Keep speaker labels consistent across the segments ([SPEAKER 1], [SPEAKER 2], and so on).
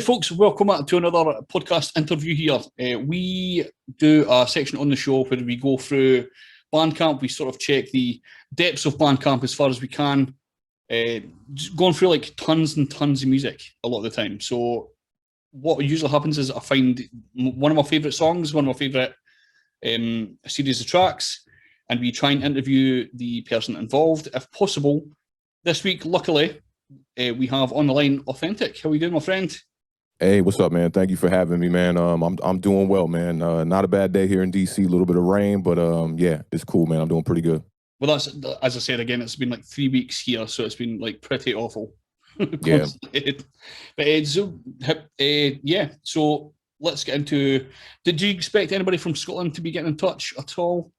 [SPEAKER 1] Right, folks, welcome to another podcast interview here. We do a section on the show where we go through Bandcamp. We sort of check the depths of Bandcamp as far as we can, just going through like tons and tons of music a lot of the time. So what usually happens is I find one of my favourite songs, one of my favourite series of tracks, and we try and interview the person involved, if possible. This week, luckily, we have on the line Awthentik. How are you doing, my friend?
[SPEAKER 2] Hey, what's up, man? Thank you for having me, man. I'm doing well, man. Not a bad day here in DC. A little bit of rain, but yeah, it's cool, man. I'm doing pretty good.
[SPEAKER 1] Well, that's, as I said again, it's been like 3 weeks here, so it's been like pretty awful.
[SPEAKER 2] Yeah.
[SPEAKER 1] But yeah. So let's get into. Did you expect anybody from Scotland to be getting in touch at all?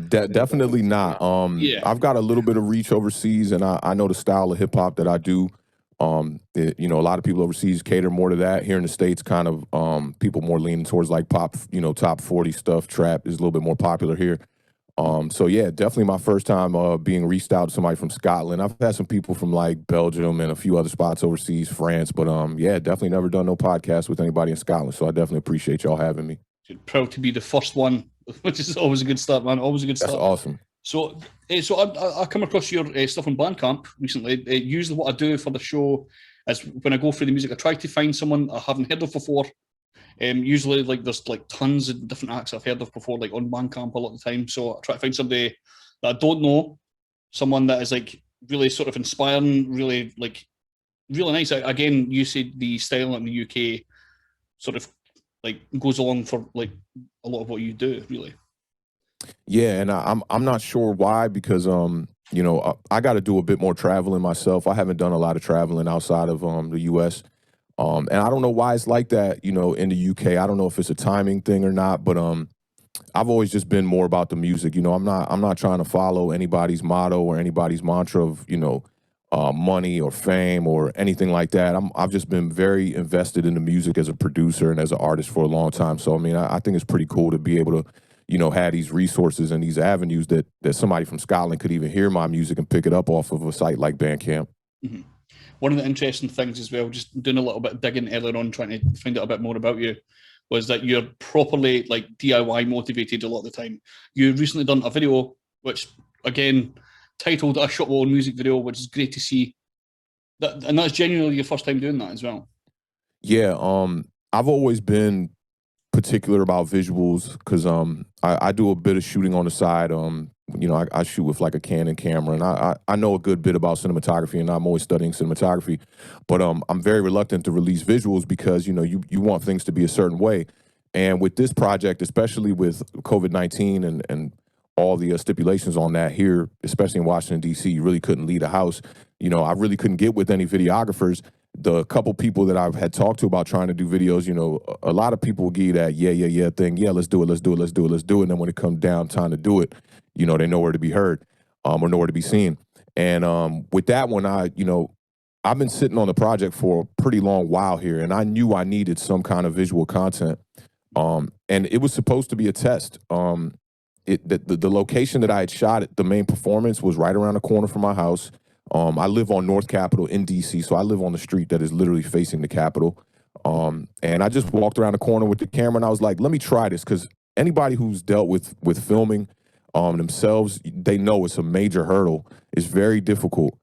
[SPEAKER 2] Definitely not.
[SPEAKER 1] Yeah.
[SPEAKER 2] I've got a little bit of reach overseas, and I know the style of hip hop that I do. A lot of people overseas cater more to that. Here in the States, kind of people more leaning towards like pop, top 40 stuff. Trap is a little bit more popular here. So yeah, definitely my first time being reached out to somebody from Scotland. I've had some people from like Belgium and a few other spots overseas, France, but yeah, definitely never done no podcast with anybody in Scotland. So I definitely appreciate y'all having me.
[SPEAKER 1] Proud to be the first one, which is always a good start, man. Always a good start.
[SPEAKER 2] That's awesome.
[SPEAKER 1] So I come across your stuff on Bandcamp recently. Usually what I do for the show is when I go through the music, I try to find someone I haven't heard of before. Usually like there's like tons of different acts I've heard of before, like on Bandcamp a lot of the time. So I try to find somebody that I don't know, someone that is like really sort of inspiring, really nice. Again, you said the style in the UK sort of like goes along for like a lot of what you do, really.
[SPEAKER 2] Yeah, and I'm not sure why, because I got to do a bit more traveling myself. I haven't done a lot of traveling outside of the U.S. And I don't know why it's like that, in the UK. I don't know if it's a timing thing or not, but I've always just been more about the music. I'm not trying to follow anybody's motto or anybody's mantra of money or fame or anything like that. I've just been very invested in the music as a producer and as an artist for a long time. So I mean, I think it's pretty cool to be able to have these resources and these avenues that somebody from Scotland could even hear my music and pick it up off of a site like Bandcamp.
[SPEAKER 1] Mm-hmm. One of the interesting things as well, just doing a little bit of digging earlier on, trying to find out a bit more about you, was that you're properly like DIY motivated a lot of the time. You recently done a video, which again, titled I Shot My Own Music Video, which is great to see. And that's genuinely your first time doing that as well.
[SPEAKER 2] Yeah, I've always been particular about visuals because I do a bit of shooting on the side. I shoot with like a Canon camera, and I know a good bit about cinematography, and I'm always studying cinematography. But I'm very reluctant to release visuals because you want things to be a certain way. And with this project, especially with COVID-19 and all the stipulations on that here, especially in Washington D.C., you really couldn't leave the house. I really couldn't get with any videographers. The couple people that I've had talked to about trying to do videos, a lot of people will give you that yeah thing. Yeah, let's do it. And then when it comes down time to do it, they know where to be heard or nowhere to be seen. And with that one, I've been sitting on the project for a pretty long while here, and I knew I needed some kind of visual content. And it was supposed to be a test. The location that I had shot it, the main performance was right around the corner from my house. I live on North Capitol in DC, so I live on the street that is literally facing the Capitol. And I just walked around the corner with the camera, and I was like, let me try this, because anybody who's dealt with filming themselves, they know it's a major hurdle. It's very difficult.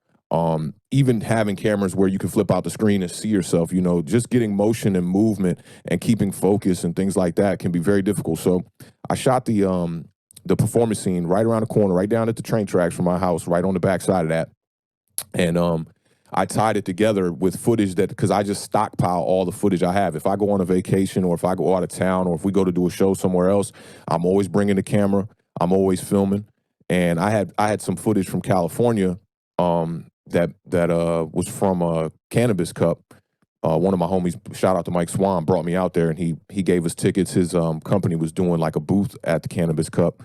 [SPEAKER 2] Even having cameras where you can flip out the screen and see yourself, just getting motion and movement and keeping focus and things like that can be very difficult. So I shot the performance scene right around the corner, right down at the train tracks from my house, right on the back side of that. And I tied it together with footage because I just stockpile all the footage I have. If I go on a vacation or if I go out of town or if we go to do a show somewhere else, I'm always bringing the camera. I'm always filming. And I had some footage from California that was from Cannabis Cup. One of my homies, shout out to Mike Swan, brought me out there, and he gave us tickets. His company was doing like a booth at the Cannabis Cup.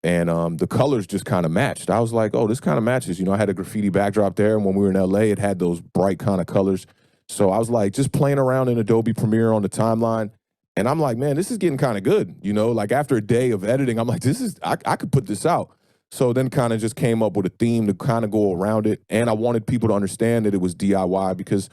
[SPEAKER 2] And the colors just kind of matched. I was like, oh, this kind of matches. I had a graffiti backdrop there, and when we were in LA, it had those bright kind of colors. So I was like, just playing around in Adobe Premiere on the timeline. And I'm like, man, this is getting kind of good. Like after a day of editing, I'm like, I could put this out. So then kind of just came up with a theme to kind of go around it. And I wanted people to understand that it was DIY because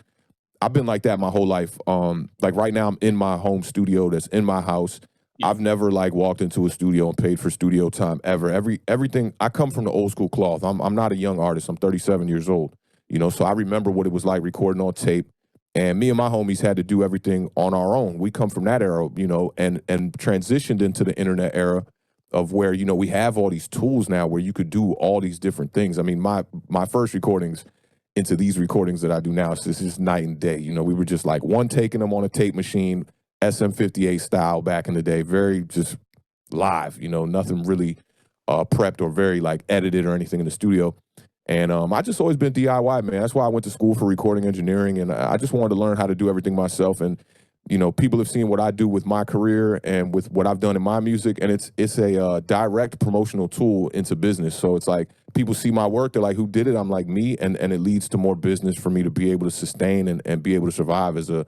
[SPEAKER 2] I've been like that my whole life. Like right now I'm in my home studio that's in my house.
[SPEAKER 1] Yeah.
[SPEAKER 2] I've never like walked into a studio and paid for studio time ever. Everything, I come from the old school cloth. I'm not a young artist. I'm 37 years old. You know, so I remember what it was like recording on tape. And me and my homies had to do everything on our own. We come from that era, you know, and transitioned into the internet era of where, you know, we have all these tools now where you could do all these different things. I mean, my first recordings into these recordings that I do now, so this is night and day. You know, we were just like one taking them on a tape machine, SM58 style back in the day, very just live, you know, nothing really prepped or very like edited or anything in the studio. And I just always been DIY, man. That's why I went to school for recording engineering, and I just wanted to learn how to do everything myself. And you know, people have seen what I do with my career and with what I've done in my music, and it's a direct promotional tool into business. So it's like people see my work, they're like, "Who did it?" I'm like, "Me," and it leads to more business for me to be able to sustain and be able to survive as a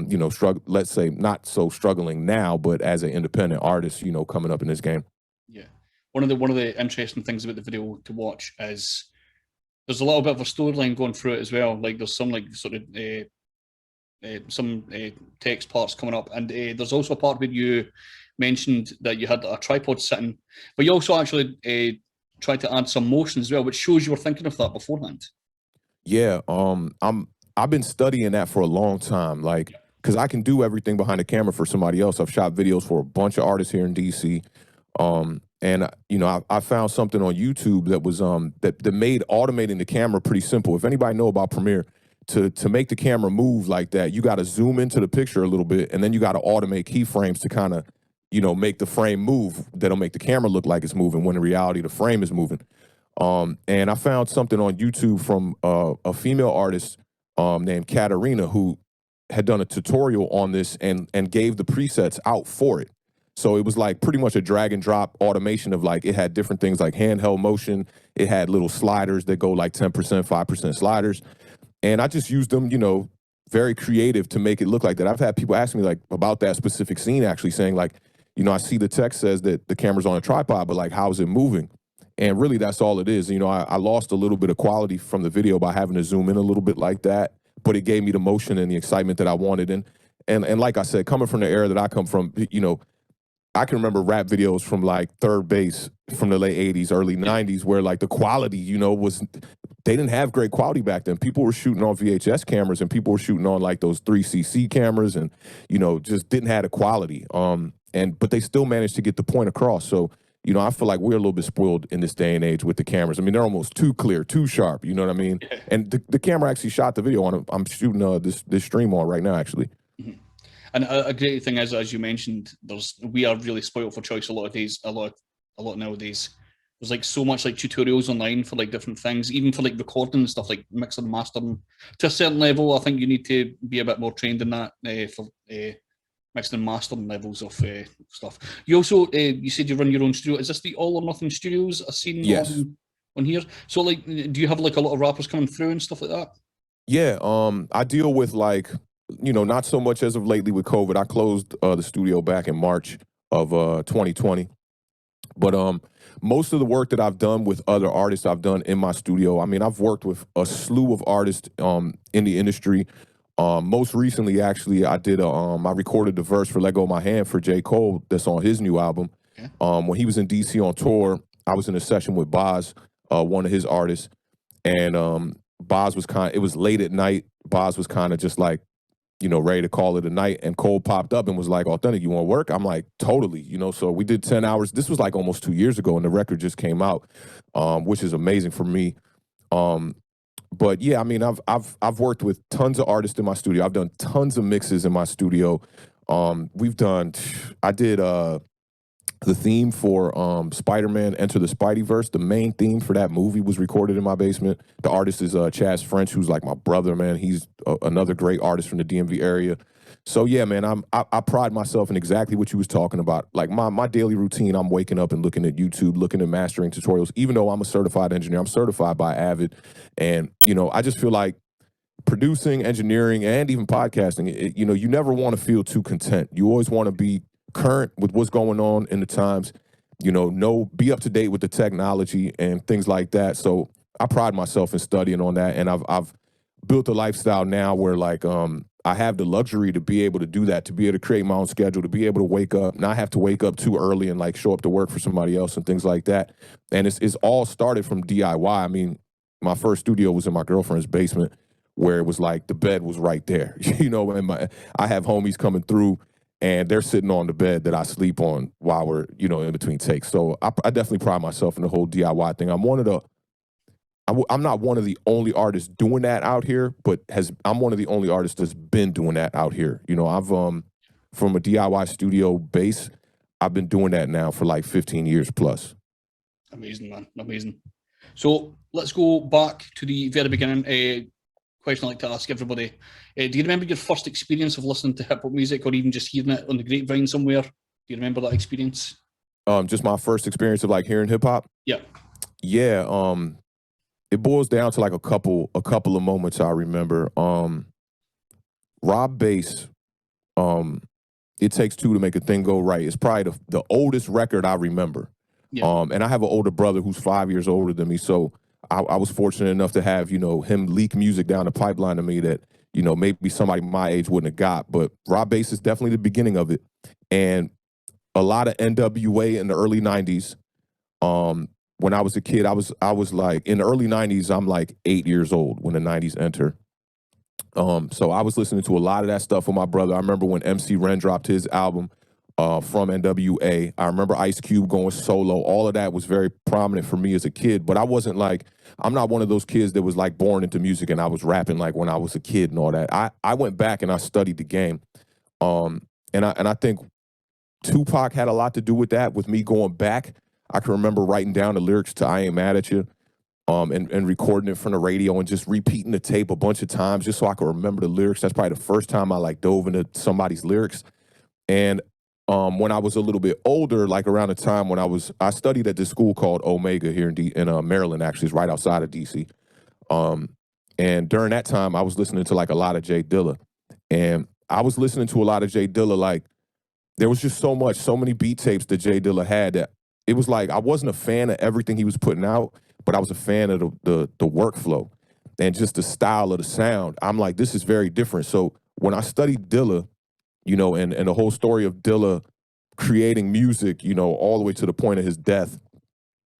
[SPEAKER 2] you know, let's say not so struggling now, but as an independent artist, you know, coming up in this game.
[SPEAKER 1] Yeah. One of the interesting things about the video to watch is there's a little bit of a storyline going through it as well. Like there's some like sort of some text parts coming up, and there's also a part where you mentioned that you had a tripod sitting, but you also actually tried to add some motion as well, which shows you were thinking of that beforehand.
[SPEAKER 2] Yeah, I've been studying that for a long time, like because I can do everything behind the camera for somebody else. I've shot videos for a bunch of artists here in DC. And you know, I found something on YouTube that was that made automating the camera pretty simple. If anybody know about Premiere, to make the camera move like that, you got to zoom into the picture a little bit, and then you got to automate keyframes to kind of, you know, make the frame move. That'll make the camera look like it's moving when in reality the frame is moving. And I found something on YouTube from a female artist named Katarina who had done a tutorial on this and gave the presets out for it. So it was like pretty much a drag and drop automation of like, it had different things like handheld motion. It had little sliders that go like 10%, 5% sliders. And I just used them, you know, very creative to make it look like that. I've had people ask me like about that specific scene, actually saying like, you know, I see the text says that the camera's on a tripod, but like, how is it moving? And really that's all it is. You know, I lost a little bit of quality from the video by having to zoom in a little bit like that, but it gave me the motion and the excitement that I wanted. And like I said, coming from the era that I come from, you know, I can remember rap videos from like Third Base from the late 80s, early 90s, where like the quality, you know, they didn't have great quality back then. People were shooting on VHS cameras and people were shooting on like those 3cc cameras and, you know, just didn't have the quality. But they still managed to get the point across. So, you know, I feel like we're a little bit spoiled in this day and age with the cameras. I mean, they're almost too clear, too sharp, you know what I mean? Yeah. And the camera actually shot the video on. I'm shooting this stream on right now, actually.
[SPEAKER 1] Mm-hmm. And a great thing is, as you mentioned, we are really spoiled for choice a lot nowadays. There's like so much like tutorials online for like different things, even for like recording and stuff, like mixing and mastering. To a certain level, I think you need to be a bit more trained in that for mixing and mastering levels of stuff. You also, you said you run your own studio. Is this the All or Nothing Studios I've seen
[SPEAKER 2] yes.
[SPEAKER 1] on here? So like, do you have like a lot of rappers coming through and stuff like that?
[SPEAKER 2] Yeah, I deal with like, you know, not so much as of lately with COVID. I closed the studio back in March of 2020. But most of the work that I've done with other artists, I've done in my studio. I mean, I've worked with a slew of artists in the industry. Most recently, actually, I recorded the verse for Let Go of My Hand for J. Cole that's on his new album. Okay. When he was in DC on tour, I was in a session with Boz, one of his artists, and Boz was it was late at night. Boz was kind of just like, you know, ready to call it a night, and Cole popped up and was like, "Awthentik, you want to work?" I'm like, "Totally," you know. So we did 10 hours. This was like almost 2 years ago, and the record just came out, which is amazing for me. But yeah, I mean, I've worked with tons of artists in my studio. I've done tons of mixes in my studio. I did the theme for Spider-Man Enter the Spideyverse. The main theme for that movie was recorded in my basement. The artist is Chaz French, who's like my brother, man. He's another great artist from the DMV area. So yeah, man, I pride myself in exactly what you was talking about. Like my daily routine, I'm waking up and looking at YouTube, looking at mastering tutorials. Even though I'm a certified engineer, I'm certified by Avid. And, you know, I just feel like producing, engineering, and even podcasting, you know, you never want to feel too content. You always want to be current with what's going on in the times, you know, be up to date with the technology and things like that. So I pride myself in studying on that, and I've built a lifestyle now where like I have the luxury to be able to do that, to be able to create my own schedule, to be able to wake up, not have to wake up too early and like show up to work for somebody else and things like that. And it's all started from DIY. I mean, my first studio was in my girlfriend's basement, where it was like the bed was right there, you know, and I have homies coming through and they're sitting on the bed that I sleep on while we're, you know, in between takes. So I definitely pride myself in the whole DIY thing. I'm not one of the only artists doing that out here, but I'm one of the only artists that's been doing that out here. You know, I've from a DIY studio base, I've been doing that now for like 15 years plus.
[SPEAKER 1] Amazing, man. Amazing. So let's go back to the very beginning. Question I like to ask everybody. Do you remember your first experience of listening to hip hop music, or even just hearing it on the grapevine somewhere? Do you remember that experience?
[SPEAKER 2] Just my first experience of like hearing hip hop?
[SPEAKER 1] Yeah.
[SPEAKER 2] Yeah. It boils down to like a couple of moments I remember. Rob Bass, It Takes Two to Make a Thing Go Right. It's probably the oldest record I remember. Yeah. And I have an older brother who's 5 years older than me, so I was fortunate enough to have, you know, him leak music down the pipeline to me that, you know, maybe somebody my age wouldn't have got. But Rob Bass is definitely the beginning of it. And a lot of NWA in the early 90s. When I was a kid, I was like, in the early 90s, I'm like 8 years old when the 90s enter. So I was listening to a lot of that stuff with my brother. I remember when MC Ren dropped his album from NWA. I remember Ice Cube going solo. All of that was very prominent for me as a kid. But I'm not one of those kids that was like born into music and I was rapping like when I was a kid and all that. I went back and I studied the game. And I think Tupac had a lot to do with that, with me going back. I can remember writing down the lyrics to I Ain't Mad at You and recording it from the radio and just repeating the tape a bunch of times just so I could remember the lyrics. That's probably the first time I like dove into somebody's lyrics. And when I was a little bit older, like around the time when I studied at this school called Omega here in Maryland, actually. It's right outside of D.C. And during that time, I was listening to like a lot of Jay Dilla. And I was listening to a lot of Jay Dilla, like there was just so many beat tapes that Jay Dilla had that it was like I wasn't a fan of everything he was putting out, but I was a fan of the workflow and just the style of the sound. I'm like, this is very different. So when I studied Dilla, you know, and the whole story of Dilla creating music, you know, all the way to the point of his death,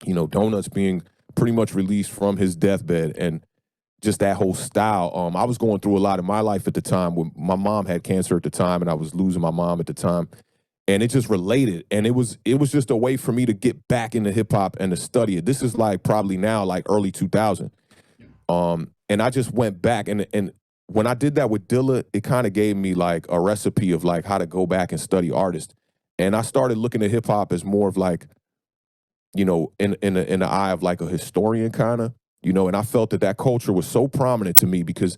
[SPEAKER 2] you know, Donuts being pretty much released from his deathbed and just that whole style. I was going through a lot in my life at the time when my mom had cancer at the time and I was losing my mom at the time. And it just related. And it was just a way for me to get back into hip hop and to study it. This is like probably now like early 2000. And I just went back and when I did that with Dilla, it kind of gave me like a recipe of like how to go back and study artists. And I started looking at hip hop as more of like, you know, in the eye of like a historian kind of, you know, and I felt that culture was so prominent to me because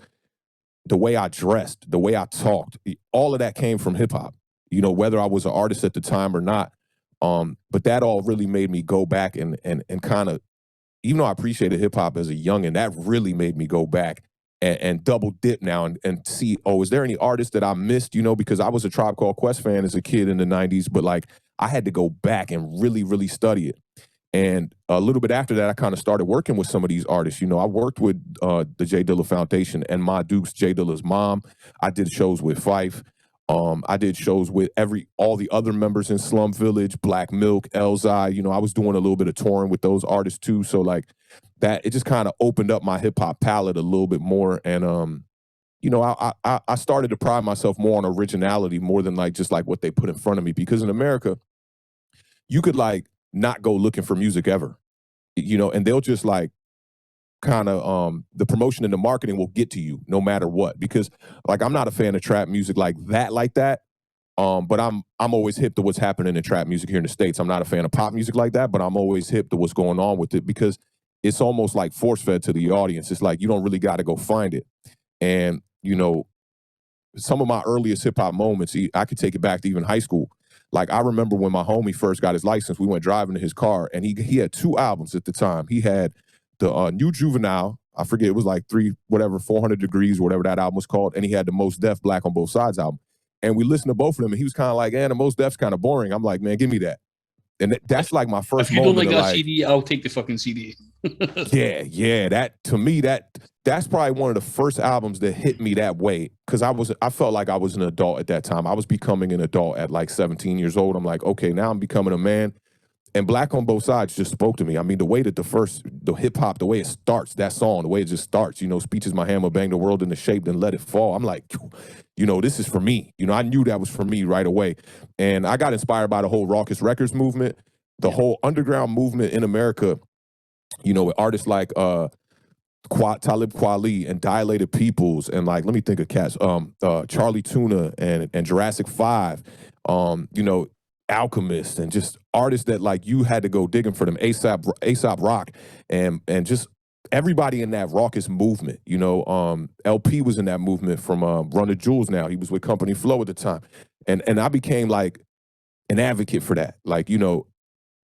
[SPEAKER 2] the way I dressed, the way I talked, all of that came from hip hop, you know, whether I was an artist at the time or not. But that all really made me go back and kind of, even though I appreciated hip hop as a youngin', that really made me go back and double dip now and see, oh, is there any artists that I missed, you know, because I was a Tribe Called Quest fan as a kid in the 90s, but like I had to go back and really, really study it. And a little bit after that, I kind of started working with some of these artists. You know, I worked with the J Dilla Foundation and Ma Dukes, J Dilla's mom. I did shows with Phife. I did shows with all the other members in Slum Village, Black Milk, Elzai. You know, I was doing a little bit of touring with those artists too. So like that, it just kind of opened up my hip hop palette a little bit more. And you know, I started to pride myself more on originality more than like just like what they put in front of me. Because in America, you could like not go looking for music ever, you know, and they'll just like kind of the promotion and the marketing will get to you no matter what. Because like I'm not a fan of trap music like that. But I'm always hip to what's happening in trap music here in the States. I'm not a fan of pop music like that, but I'm always hip to what's going on with it because it's almost like force fed to the audience. It's like you don't really got to go find it. And, you know, some of my earliest hip hop moments, I could take it back to even high school. Like I remember when my homie first got his license, we went driving in his car and he had 2 albums at the time. He had the New Juvenile, I forget, it was like 400 Degrees, or whatever that album was called. And he had the Most Def Black on Both Sides album. And we listened to both of them and he was kind of like, the Most Def's kind of boring. I'm like, man, give me that. And that's like my first moment.
[SPEAKER 1] If you don't like that CD, I'll take the fucking CD.
[SPEAKER 2] yeah. That, to me, that that's probably one of the first albums that hit me that way, because I felt like I was an adult at that time. I was becoming an adult at like 17 years old. I'm like, okay, now I'm becoming a man. And Black on Both Sides just spoke to me. I mean, the way that the hip hop, the way it starts, that song, the way it just starts, Speech is my hammer, bang the world into shape, then let it fall. I'm like, this is for me. I knew that was for me right away. And I got inspired by the whole Raucous Records movement, the whole underground movement in America, with artists like Talib Kweli and Dilated Peoples, and like, let me think of cats, Charlie Tuna and Jurassic 5, Alchemist, and just artists that like you had to go digging for them, ASAP Rock, and just everybody in that raucous movement. LP was in that movement from Run the Jewels. Now he was with Company Flow at the time, and I became like an advocate for that. Like,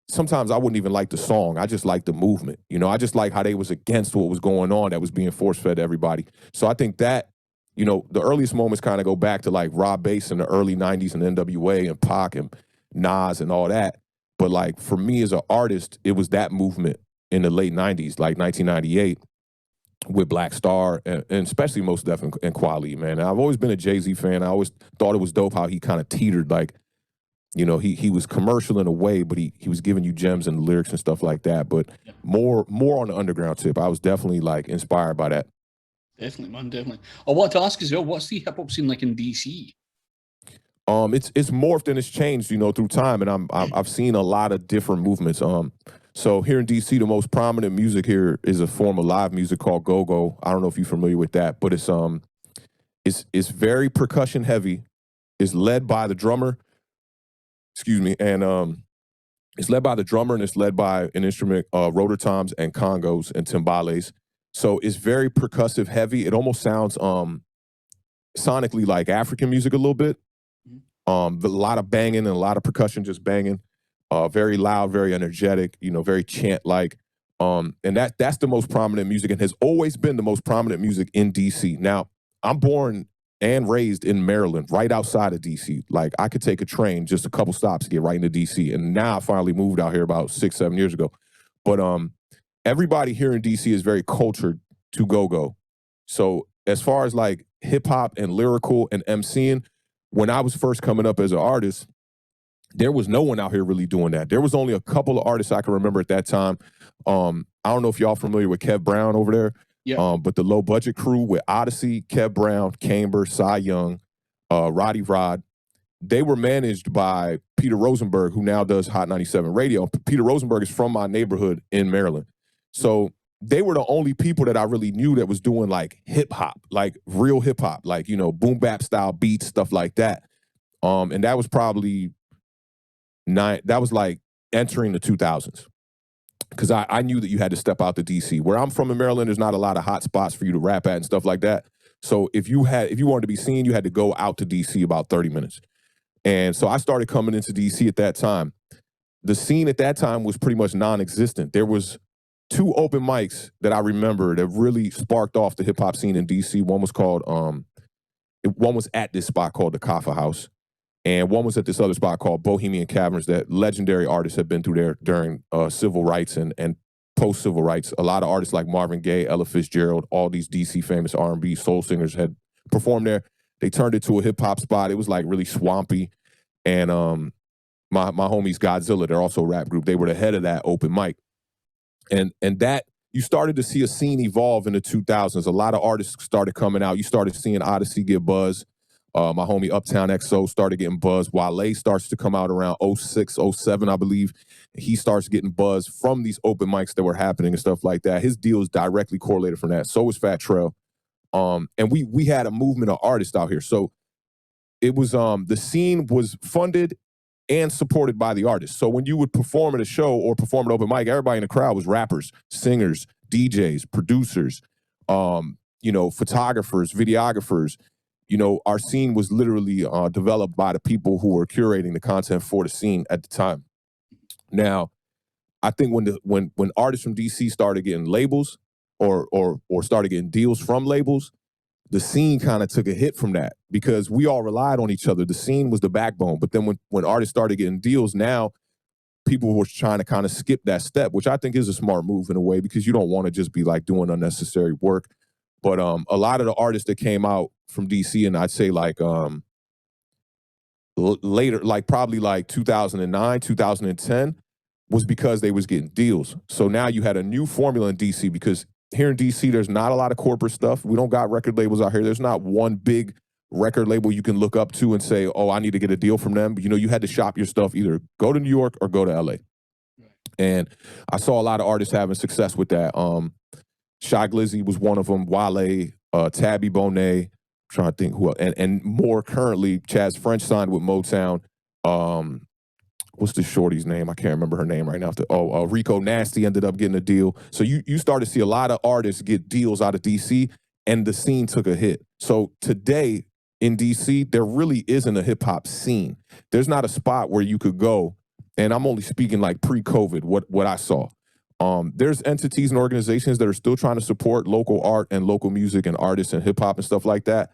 [SPEAKER 2] sometimes I wouldn't even like the song. I just like the movement. I just like how they was against what was going on that was being force-fed to everybody. So I think that, the earliest moments kind of go back to like Rob Bass in the early 90s and NWA and Pac and Nas and all that. But like for me as an artist, it was that movement in the late 90s, like 1998 with Black Star and especially Mos Def and Kweli, man. And I've always been a Jay-Z fan. I always thought it was dope how he kind of teetered, like, he was commercial in a way, but he was giving you gems and lyrics and stuff like that. But more on the underground tip. I was definitely like inspired by that.
[SPEAKER 1] Definitely, man, definitely. I want to ask as well, what's the hip hop scene like in DC?
[SPEAKER 2] It's morphed and it's changed, through time, and I've seen a lot of different movements. So here in DC, the most prominent music here is a form of live music called go-go. I don't know if you're familiar with that, but it's very percussion heavy. It's led by the drummer. Excuse me, and it's led by the drummer, and it's led by an instrument, rotor toms and congos and timbales. So it's very percussive heavy. It almost sounds sonically like African music a little bit. A lot of banging and a lot of percussion just banging. Very loud, very energetic, very chant-like. And that's the most prominent music and has always been the most prominent music in DC. Now, I'm born and raised in Maryland, right outside of DC. Like, I could take a train just a couple stops to get right into DC. And now I finally moved out here about 6-7 years ago. But everybody here in DC is very cultured to go-go. So as far as like hip-hop and lyrical and MCing, when I was first coming up as an artist, there was no one out here really doing that. There was only a couple of artists I can remember at that time. I don't know if y'all familiar with Kev Brown over there.
[SPEAKER 1] Yeah.
[SPEAKER 2] But the Low Budget Crew with Odyssey, Kev Brown, Camber, Cy Young, Roddy Rod, they were managed by Peter Rosenberg, who now does Hot 97 Radio. Peter Rosenberg is from my neighborhood in Maryland. So they were the only people that I really knew that was doing like hip hop, like real hip hop, like, boom bap style beats, stuff like that. And that was probably that was like entering the 2000s. Because I knew that you had to step out to DC. Where I'm from in Maryland, there's not a lot of hot spots for you to rap at and stuff like that. So if you wanted to be seen, you had to go out to DC about 30 minutes. And so I started coming into DC at that time. The scene at that time was pretty much non-existent. There was 2 open mics that I remember that really sparked off the hip hop scene in DC. One was called one was at this spot called the Kaffa House. And one was at this other spot called Bohemian Caverns that legendary artists had been through there during civil rights and post-civil rights. A lot of artists like Marvin Gaye, Ella Fitzgerald, all these DC famous R&B soul singers had performed there. They turned it to a hip-hop spot. It was like really swampy. And my homies Godzilla, they're also a rap group. They were the head of that open mic. And that, you started to see a scene evolve in the 2000s. A lot of artists started coming out. You started seeing Odyssey get buzz. My homie Uptown XO started getting buzz. Wale starts to come out around 06, 07, I believe. He starts getting buzz from these open mics that were happening and stuff like that. His deal is directly correlated from that. So was Fat Trail. And we had a movement of artists out here. So it was, the scene was funded and supported by the artists. So when you would perform at a show or perform at open mic, everybody in the crowd was rappers, singers, DJs, producers, photographers, videographers. Our scene was literally developed by the people who were curating the content for the scene at the time. Now, I think when artists from DC started getting labels or started getting deals from labels, the scene kind of took a hit from that because we all relied on each other. The scene was the backbone. But then when artists started getting deals, now people were trying to kind of skip that step, which I think is a smart move in a way because you don't want to just be like doing unnecessary work. But a lot of the artists that came out from DC, and I'd say like later, like probably like 2009, 2010, was because they was getting deals. So now you had a new formula in DC, because here in DC, there's not a lot of corporate stuff. We don't got record labels out here. There's not one big record label you can look up to and say, oh, I need to get a deal from them. But, you had to shop your stuff, either go to New York or go to LA. And I saw a lot of artists having success with that. Shy Glizzy was one of them, Wale, Tabby Bonet, trying to think who else, and more currently, Chaz French signed with Motown. What's the shorty's name? I can't remember her name right now. Rico Nasty ended up getting a deal. So you start to see a lot of artists get deals out of DC, and the scene took a hit. So today in DC, there really isn't a hip hop scene. There's not a spot where you could go, and I'm only speaking like pre-COVID, what I saw. There's entities and organizations that are still trying to support local art and local music and artists and hip hop and stuff like that.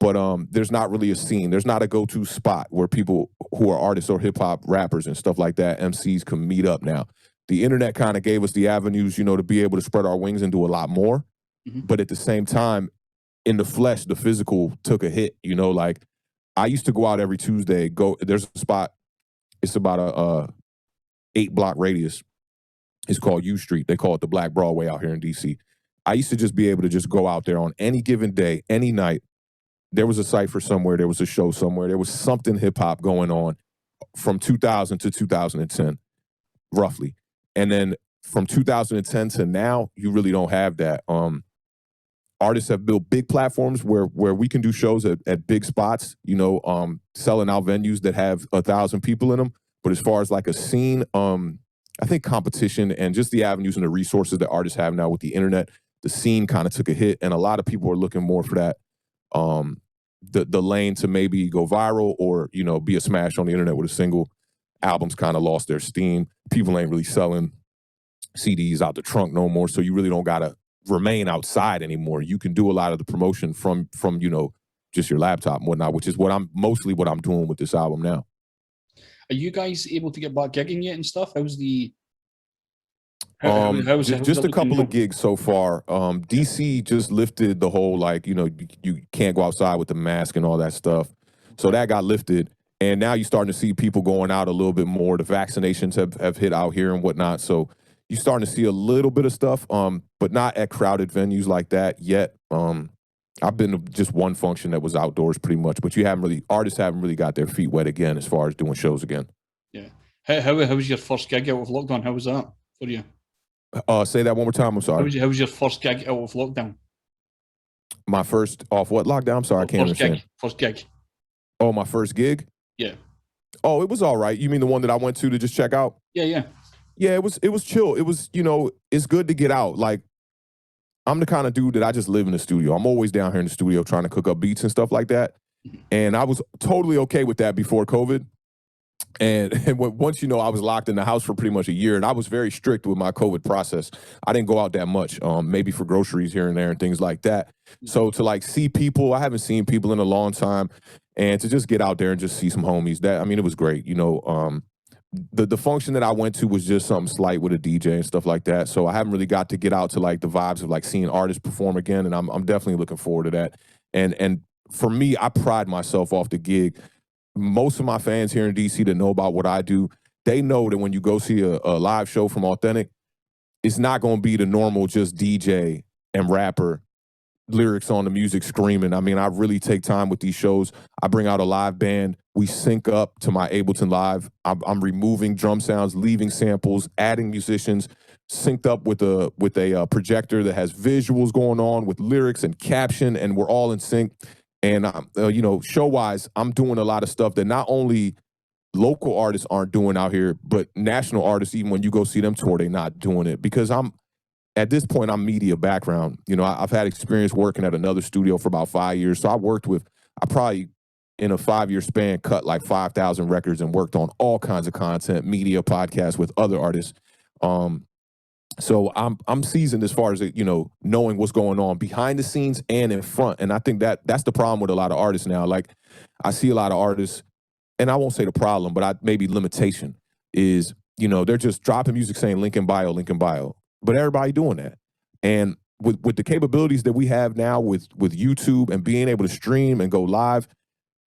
[SPEAKER 2] But there's not really a scene. There's not a go-to spot where people who are artists or hip hop rappers and stuff like that, MCs, can meet up now. The internet kind of gave us the avenues, to be able to spread our wings and do a lot more. Mm-hmm. But at the same time, in the flesh, the physical took a hit. Like I used to go out every Tuesday. There's a spot. It's about a 8-block radius. It's called U Street. They call it the Black Broadway out here in DC. I used to just be able to just go out there on any given day, any night. There was a cypher somewhere. There was a show somewhere. There was something hip hop going on from 2000 to 2010, roughly. And then from 2010 to now, you really don't have that. Artists have built big platforms where we can do shows at big spots, selling out venues that have 1,000 people in them. But as far as like a scene, I think competition and just the avenues and the resources that artists have now with the internet, the scene kind of took a hit, and a lot of people are looking more for that, the lane to maybe go viral or, be a smash on the internet with a single. Albums kind of lost their steam. People ain't really selling CDs out the trunk no more, so you really don't gotta remain outside anymore. You can do a lot of the promotion from just your laptop and whatnot, which is what I'm doing with this album now.
[SPEAKER 1] Are you guys able to get back gigging yet and stuff? How's the
[SPEAKER 2] just a couple of gigs so far. DC just lifted the whole, like, you can't go outside with the mask and all that stuff. So that got lifted. And now you're starting to see people going out a little bit more. The vaccinations have hit out here and whatnot. So you're starting to see a little bit of stuff, but not at crowded venues like that yet. I've been to just one function that was outdoors pretty much, but artists haven't really got their feet wet again as far as doing shows again.
[SPEAKER 1] Yeah. How was your first gig out of lockdown? How was that for you?
[SPEAKER 2] Say that one more time. I'm sorry.
[SPEAKER 1] How was your first gig out of lockdown?
[SPEAKER 2] My first off what lockdown? I'm sorry, I can't understand.
[SPEAKER 1] First gig.
[SPEAKER 2] Oh, my first gig?
[SPEAKER 1] Yeah.
[SPEAKER 2] Oh, it was all right. You mean the one that I went to just check out?
[SPEAKER 1] Yeah.
[SPEAKER 2] Yeah, it was chill. It was, it's good to get out. Like, I'm the kind of dude that I just live in the studio. I'm always down here in the studio trying to cook up beats and stuff like that. And I was totally okay with that before COVID. And once, I was locked in the house for pretty much a year, and I was very strict with my COVID process. I didn't go out that much, maybe for groceries here and there and things like that. So to like see people, I haven't seen people in a long time, and to just get out there and just see some homies, it was great. The function that I went to was just something slight with a DJ and stuff like that. So I haven't really got to get out to like the vibes of like seeing artists perform again, and I'm definitely looking forward to that. And for me, I pride myself off the gig. Most of my fans here in DC that know about what I do, they know that when you go see a live show from Awthentik, it's not going to be the normal just DJ and rapper, lyrics on the music screaming. I really take time with these shows. I bring out a live band. We sync up to my Ableton Live. I'm removing drum sounds, leaving samples, adding musicians, synced up with a projector that has visuals going on with lyrics and caption, and we're all in sync. And, show-wise, I'm doing a lot of stuff that not only local artists aren't doing out here, but national artists, even when you go see them tour, they're not doing it. Because at this point, I'm media background. I've had experience working at another studio for about 5 years. So I probably, in a 5-year span, cut like 5,000 records and worked on all kinds of content, media, podcasts with other artists. So I'm seasoned as far as, knowing what's going on behind the scenes and in front. And I think that's the problem with a lot of artists now. Like, I see a lot of artists, and I won't say the problem, but maybe limitation is, they're just dropping music saying link in bio, but everybody doing that. And with the capabilities that we have now with YouTube and being able to stream and go live,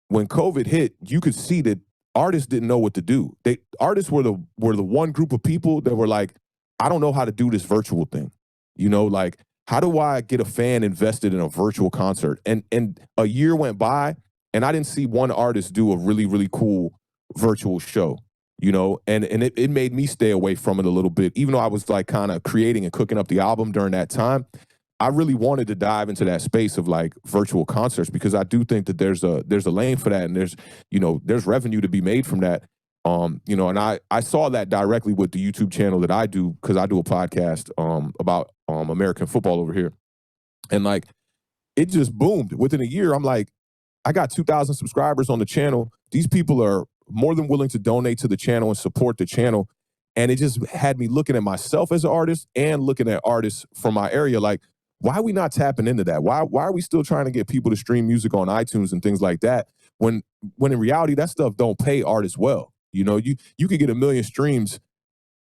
[SPEAKER 2] when COVID hit, you could see that artists didn't know what to do. Artists were the one group of people that were like, I don't know how to do this virtual thing. You know, like, how do I get a fan invested in a virtual concert? And a year went by and I didn't see one artist do a really, really cool virtual show, you know, and it made me stay away from it a little bit, even though I was like kind of creating and cooking up the album during that time. I really wanted to dive into that space of like virtual concerts because I do think that there's a lane for that, and there's revenue to be made from that. You know, and I saw that directly with the YouTube channel that I do, because I do a podcast about American football over here. And like, it just boomed. Within a year, I'm like, I got 2,000 subscribers on the channel. These people are more than willing to donate to the channel and support the channel. And it just had me looking at myself as an artist and looking at artists from my area. Like, why are we not tapping into that? Why are we still trying to get people to stream music on iTunes and things like that? When in reality, that stuff don't pay artists well. You know, you could get 1 million streams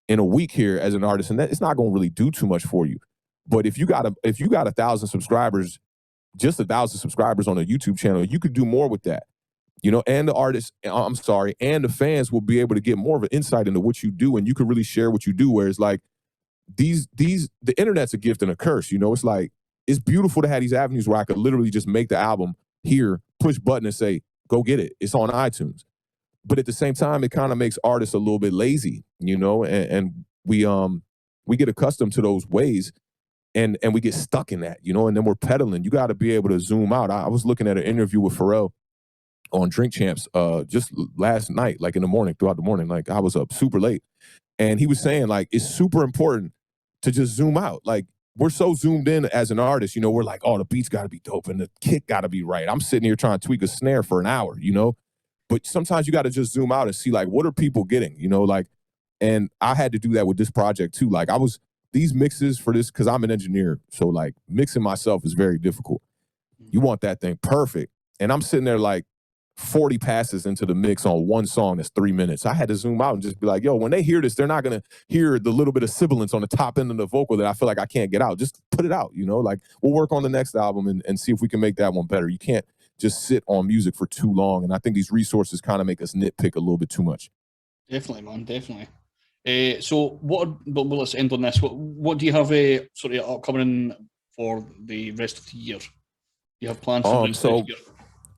[SPEAKER 2] in a week here as an artist, and it's not going to really do too much for you. But if you got 1,000 subscribers, just 1,000 subscribers on a YouTube channel, you could do more with that. You know, and the artists, and the fans will be able to get more of an insight into what you do, and you can really share what you do. Whereas like the internet's a gift and a curse. You know, it's like, it's beautiful to have these avenues where I could literally just make the album here, push button and say, go get it. It's on iTunes. But at the same time, it kind of makes artists a little bit lazy, you know, and we get accustomed to those ways, and we get stuck in that, you know, and then we're pedaling. You got to be able to zoom out. I was looking at an interview with Pharrell on Drink Champs just last night, like in the morning, throughout the morning. Like, I was up super late, and he was saying like, it's super important to just zoom out. Like, we're so zoomed in as an artist, you know, we're like, oh, the beat's got to be dope and the kick got to be right. I'm sitting here trying to tweak a snare for an hour, you know. But sometimes you got to just zoom out and see, like, what are people getting, you know, like, and I had to do that with this project too. Like, these mixes for this, because I'm an engineer, so like mixing myself is very difficult. You want that thing perfect. And I'm sitting there like 40 passes into the mix on one song that's 3 minutes. I had to zoom out and just be like, yo, when they hear this, they're not going to hear the little bit of sibilance on the top end of the vocal that I feel like I can't get out. Just put it out, you know, like, we'll work on the next album and see if we can make that one better. You can't just sit on music for too long. And I think these resources kind of make us nitpick a little bit too much.
[SPEAKER 1] Definitely, man, definitely. So let's end on this. What do you have sort of upcoming for the rest of the year? You have plans for the rest of the year?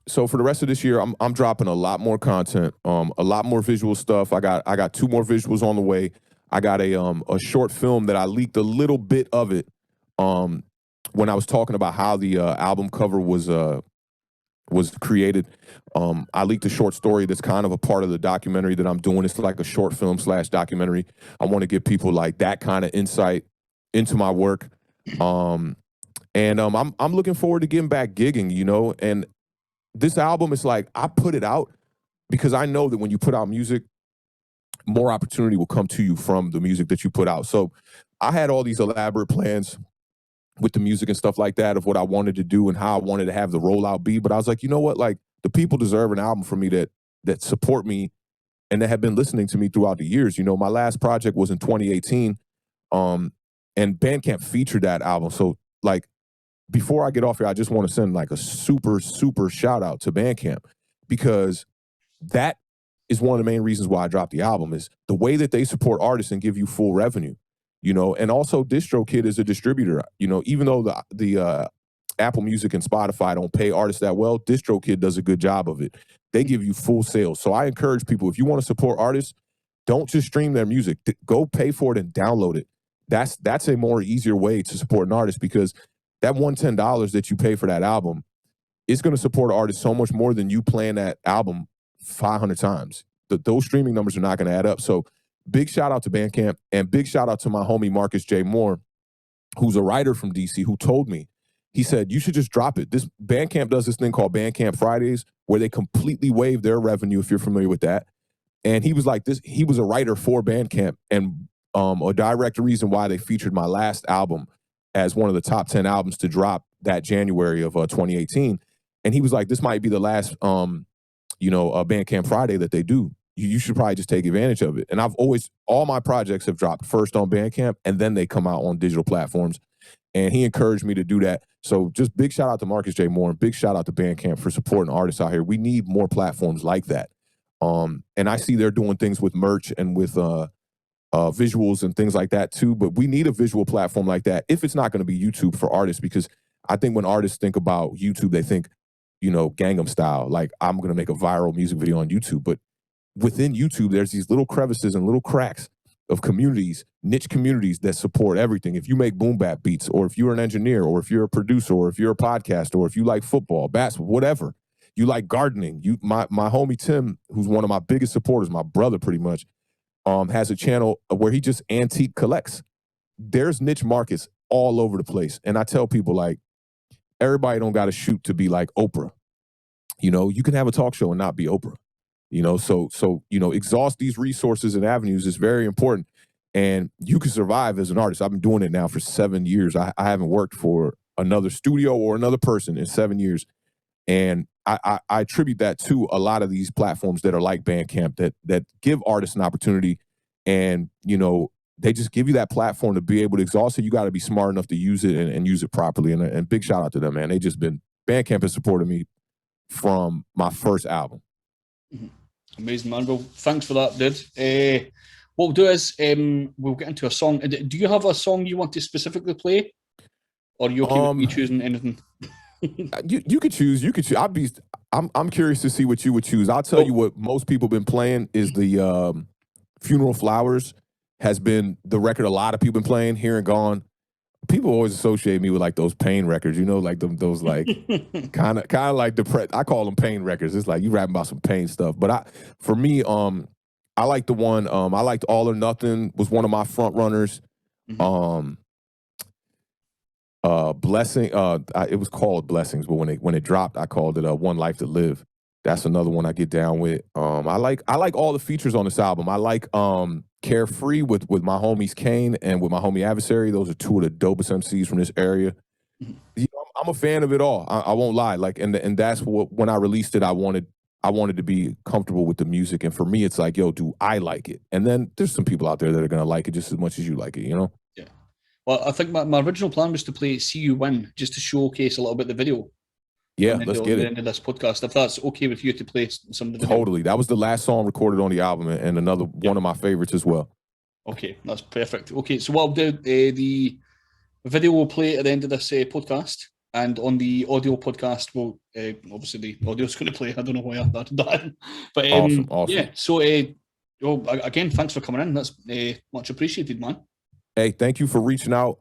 [SPEAKER 2] So for the rest of this year, I'm dropping a lot more content, a lot more visual stuff. I got 2 more visuals on the way. I got a short film that I leaked a little bit of it when I was talking about how the album cover was created. I leaked a short story that's kind of a part of the documentary that I'm doing. It's like a short film / documentary. I want to give people like that kind of insight into my work. I'm looking forward to getting back gigging, you know. And this album is like, I put it out because I know that when you put out music, more opportunity will come to you from the music that you put out. So I had all these elaborate plans with the music and stuff like that of what I wanted to do and how I wanted to have the rollout be. But I was like, you know what? Like, the people deserve an album from me that support me and that have been listening to me throughout the years. You know, my last project was in 2018, and Bandcamp featured that album. So like, before I get off here, I just want to send like a super, super shout out to Bandcamp, because that is one of the main reasons why I dropped the album, is the way that they support artists and give you full revenue. You know, and also DistroKid is a distributor. You know, even though the Apple Music and Spotify don't pay artists that well, DistroKid does a good job of it. They give you full sales. So I encourage people, if you want to support artists, don't just stream their music. Go pay for it and download it. That's a more easier way to support an artist, because that $110 that you pay for that album is going to support an artist so much more than you playing that album 500 times. Those streaming numbers are not going to add up. So big shout out to Bandcamp, and big shout out to my homie Marcus J. Moore, who's a writer from DC, who told me, he said, you should just drop it. This Bandcamp does this thing called Bandcamp Fridays, where they completely waive their revenue, if you're familiar with that. And he was like this, he was a writer for Bandcamp, and a direct reason why they featured my last album as one of the top 10 albums to drop that January of 2018. And he was like, this might be the last Bandcamp Friday that they do. You should probably just take advantage of it. And all my projects have dropped first on Bandcamp, and then they come out on digital platforms. And he encouraged me to do that. So just big shout out to Marcus J. Moore and big shout out to Bandcamp for supporting artists out here. We need more platforms like that. And I see they're doing things with merch and with visuals and things like that too. But we need a visual platform like that if it's not going to be YouTube for artists, because I think when artists think about YouTube, they think, you know, Gangnam Style, like I'm going to make a viral music video on YouTube. But within YouTube, there's these little crevices and little cracks of communities, niche communities that support everything. If you make boom bap beats, or if you're an engineer, or if you're a producer, or if you're a podcaster, or if you like football, basketball, whatever, you like gardening. My homie Tim, who's one of my biggest supporters, my brother pretty much, has a channel where he just antique collects. There's niche markets all over the place. And I tell people, like, everybody don't got to shoot to be like Oprah. You know, you can have a talk show and not be Oprah. You know, so you know, exhaust these resources and avenues is very important. And you can survive as an artist. I've been doing it now for 7 years. I haven't worked for another studio or another person in 7 years. And I attribute that to a lot of these platforms that are like Bandcamp that give artists an opportunity. And, you know, they just give you that platform to be able to exhaust it. You got to be smart enough to use it and use it properly. And big shout out to them, man. Bandcamp has supported me from my first album.
[SPEAKER 1] Amazing, man. Well, thanks for that, dude. What we'll do is we'll get into a song. Do you have a song you want to specifically play, or are you okay with me choosing anything?
[SPEAKER 2] You could choose. You could choose. I'm curious to see what you would choose. I'll tell you what most people been playing is the Funeral Flowers has been the record a lot of people been playing, Here and Gone. People always associate me with like those pain records, you know, like those like kind of like depressed. I call them pain records. It's like you rapping about some pain stuff. But for me, I like the one. I liked All or Nothing was one of my front runners. Blessing. It was called Blessings, but when it dropped, I called it One Life to Live. That's another one I get down with. I like all the features on this album. I like Carefree with my homies Kane and with my homie Adversary. Those are two of the dopest MCs from this area. You know, I'm a fan of it all. I won't lie. Like, and that's what, when I released it, I wanted to be comfortable with the music. And for me, it's like, yo, do I like it? And then there's some people out there that are gonna like it just as much as you like it, you know?
[SPEAKER 1] Yeah. Well, I think my original plan was to play See You Win, just to showcase a little bit the video.
[SPEAKER 2] Yeah, let's get it.
[SPEAKER 1] At the end of this podcast, if that's okay with you to play some of the video.
[SPEAKER 2] Totally. That was the last song recorded on the album, and another one of my favorites as well. Okay,
[SPEAKER 1] that's perfect. Okay, so what I'll do, the video will play at the end of this podcast, and on the audio podcast, we'll obviously the audio's going to play. I don't know why I did that, but
[SPEAKER 2] awesome.
[SPEAKER 1] Yeah. So, again, thanks for coming in. That's much appreciated, man.
[SPEAKER 2] Hey, thank you for reaching out.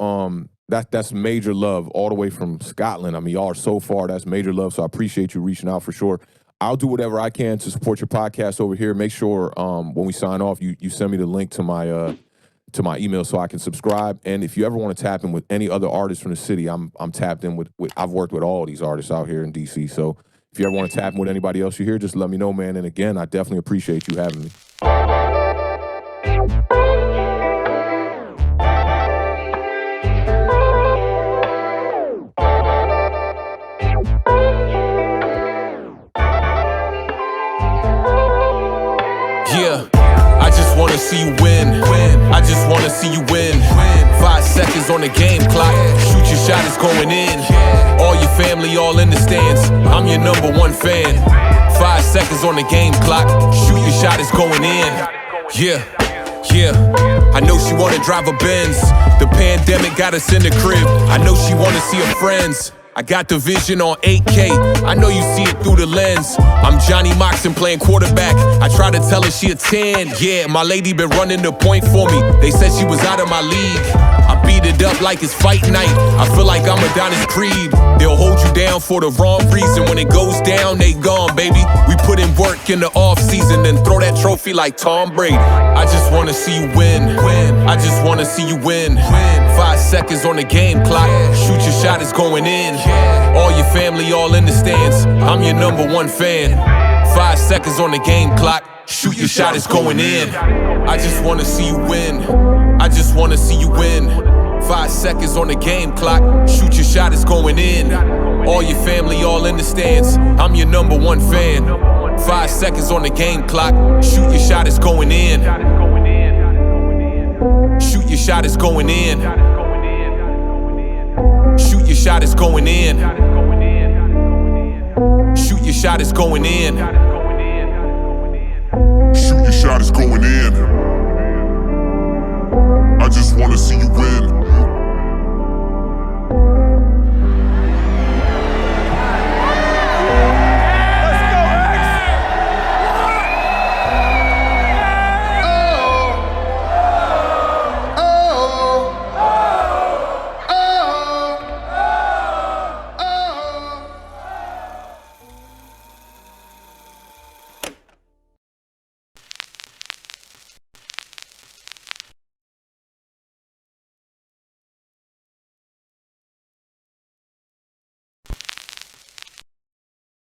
[SPEAKER 2] That's major love all the way from Scotland. I mean, y'all are so far. That's major love. So I appreciate you reaching out for sure. I'll do whatever I can to support your podcast over here. Make sure when we sign off, you send me the link to my email so I can subscribe. And if you ever want to tap in with any other artists from the city, I'm tapped in with I've worked with all these artists out here in DC. So if you ever want to tap in with anybody else you hear, just let me know, man. And again, I definitely appreciate you having me.
[SPEAKER 3] Yeah, I just wanna see you win. I just wanna see you win. 5 seconds on the game clock. Shoot your shot, it's going in. All your family, all in the stands. I'm your #1 fan. 5 seconds on the game clock. Shoot your shot, it's going in. Yeah. I know she wanna drive a Benz. The pandemic got us in the crib. I know she wanna see her friends. I got the vision on 8K, I know you see it through the lens. I'm Johnny Moxon playing quarterback. I try to tell her she a 10. Yeah, my lady been running the point for me. They said she was out of my league. I beat it up like it's fight night. I feel like I'm Adonis Creed. They'll hold you down for the wrong reason. When it goes down, they gone, baby. We put in work in the off season, then throw that trophy like Tom Brady. I just wanna see you win. I just wanna see you win. 5 seconds on the game clock. Shoot your shot, it's going in. All your family, all in the stands. I'm your #1 fan. 5 seconds on the game clock. Shoot your shot, it's going in. I just wanna see you win. I just wanna see you win. 5 seconds on the game clock. Shoot your shot, it's going in. All your family, all in the stands. I'm your #1 fan. 5 seconds on the game clock. Shoot your shot, it's going in. Shoot your shot, it's going in. shot, it's going in. Shoot your shot, it's going in.
[SPEAKER 4] Shoot your shot, it's going in. I just wanna see you win.